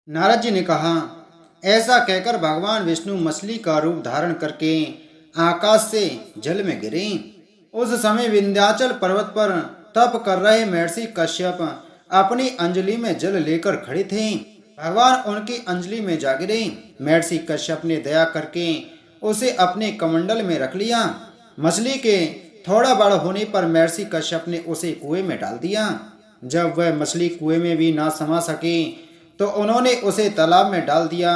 नारद जी ने कहा, ऐसा कहकर भगवान विष्णु मछली का रूप धारण करके आकाश से जल में गिरे। उस समय विंध्याचल पर्वत पर तप कर रहे महर्षि कश्यप अपनी अंजलि में जल लेकर खड़े थे। भगवान उनकी अंजलि में जा गिरे। महर्षि कश्यप ने दया करके उसे अपने कमंडल में रख लिया। मछली के थोड़ा बड़ा होने पर महर्षि कश्यप ने उसे कुएं में डाल दिया। जब वह मछली कुएं में भी ना समा सकी तो उन्होंने उसे तालाब में डाल दिया।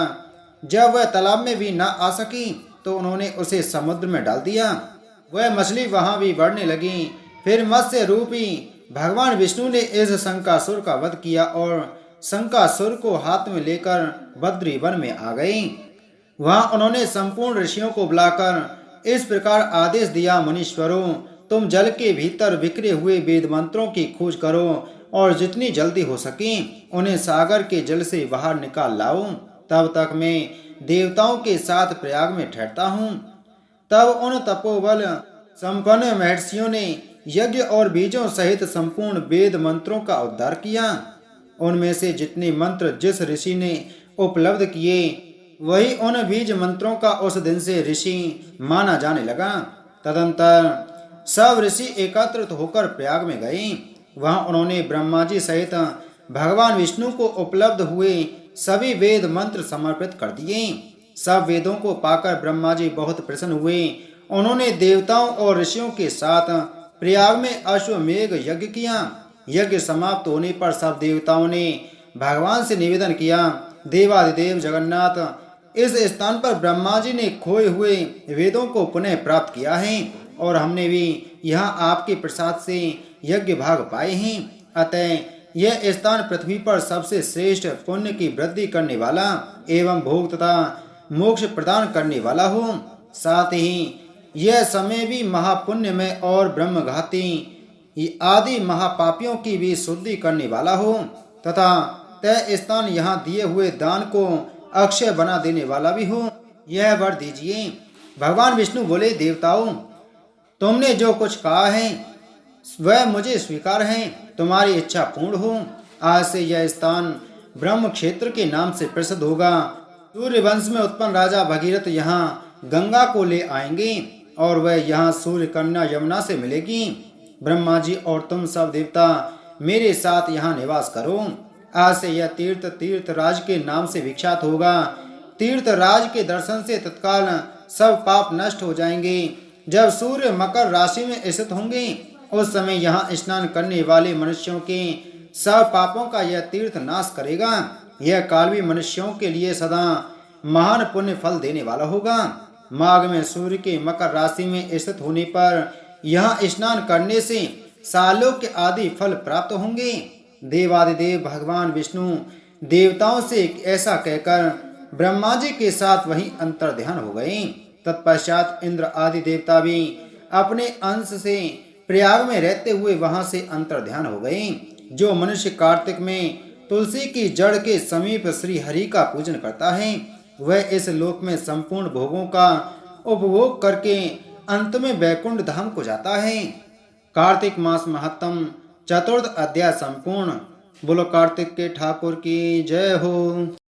जब वह तालाब में भी ना आ सकी तो उन्होंने उसे समुद्र में डाल दिया। वह मछली वहां भी बढ़ने लगी। फिर मत्स्य रूपी भगवान विष्णु ने इस शंकासुर का वध किया और शंकासुर को हाथ में लेकर बद्री वन में आ गए। वहां उन्होंने संपूर्ण ऋषियों को बुलाकर इस प्रकार आदेश दिया, मुनीश्वरों, तुम जल के भीतर बिखरे हुए वेद मंत्रों की खोज करो और जितनी जल्दी हो सके उन्हें सागर के जल से बाहर निकाल लाओ। तब तक मैं देवताओं के साथ प्रयाग में ठहरता हूँ। तब उन तपोबल संपन्न महर्षियों ने यज्ञ और बीजों सहित संपूर्ण वेद मंत्रों का उद्धार किया। उनमें से जितने मंत्र जिस ऋषि ने उपलब्ध किए वही उन बीज मंत्रों का उस दिन से ऋषि माना जाने लगा। तदंतर सब ऋषि एकत्रित होकर प्रयाग में गए। वहां उन्होंने ब्रह्मा जी सहित भगवान विष्णु को उपलब्ध हुए सभी वेद मंत्र समर्पित कर दिए। सब वेदों को पाकर ब्रह्मा जी बहुत प्रसन्न हुए। उन्होंने देवताओं और ऋषियों के साथ प्रयाग में अश्वमेघ यज्ञ किया। यज्ञ समाप्त होने पर सब देवताओं ने भगवान से निवेदन किया, देवादिदेव जगन्नाथ, इस स्थान पर ब्रह्मा जी ने खोए हुए वेदों को पुनः प्राप्त किया है और हमने भी यहाँ आपके प्रसाद से यज्ञ भाग पाए हैं। अतः यह स्थान पृथ्वी पर सबसे श्रेष्ठ पुण्य की वृद्धि करने वाला एवं भोग तथा मोक्ष प्रदान करने वाला हो। साथ ही यह समय भी महापुण्य में और ब्रह्मघाती आदि महापापियों की भी शुद्धि करने वाला हो तथा तय स्थान यहाँ दिए हुए दान को अक्षय बना देने वाला भी हो। यह वर दीजिए। भगवान विष्णु बोले, देवताओं, तुमने जो कुछ कहा है वह मुझे स्वीकार है। तुम्हारी इच्छा पूर्ण हो। आज से यह स्थान ब्रह्म क्षेत्र के नाम से प्रसिद्ध होगा। सूर्य वंश में उत्पन्न राजा भगीरथ यहाँ गंगा को ले आएंगे और वह यहाँ सूर्य कन्या यमुना से मिलेगी। ब्रह्मा जी और तुम सब देवता मेरे साथ यहाँ निवास करो। आज से यह तीर्थ तीर्थराज के नाम से विख्यात होगा। तीर्थराज के दर्शन से तत्काल सब पाप नष्ट हो जाएंगे। जब सूर्य मकर राशि में स्थित होंगे उस समय यहाँ स्नान करने वाले मनुष्यों के सब पापों का यह तीर्थ नाश करेगा। यह काल भी मनुष्यों के लिए सदा महान पुण्य फल देने वाला होगा। माघ में सूर्य के मकर राशि में स्थित होने पर यहाँ स्नान करने से सालोक्य आदि फल प्राप्त होंगे। देवादिदेव भगवान विष्णु देवताओं से ऐसा कहकर ब्रह्मा जी के साथ वहीं अंतर ध्यान हो गए। तत्पश्चात इंद्र आदि देवता भी अपने अंश से प्रयाग में रहते हुए वहां से अंतर ध्यान हो गए। जो मनुष्य कार्तिक में तुलसी की जड़ के समीप श्री हरि का पूजन करता है वह इस लोक में संपूर्ण भोगों का उपभोग करके अंत में वैकुंठ धाम को जाता है। कार्तिक मास महत्तम चतुर्थ अध्याय संपूर्ण। बोलो कार्तिक के ठाकुर की जय हो।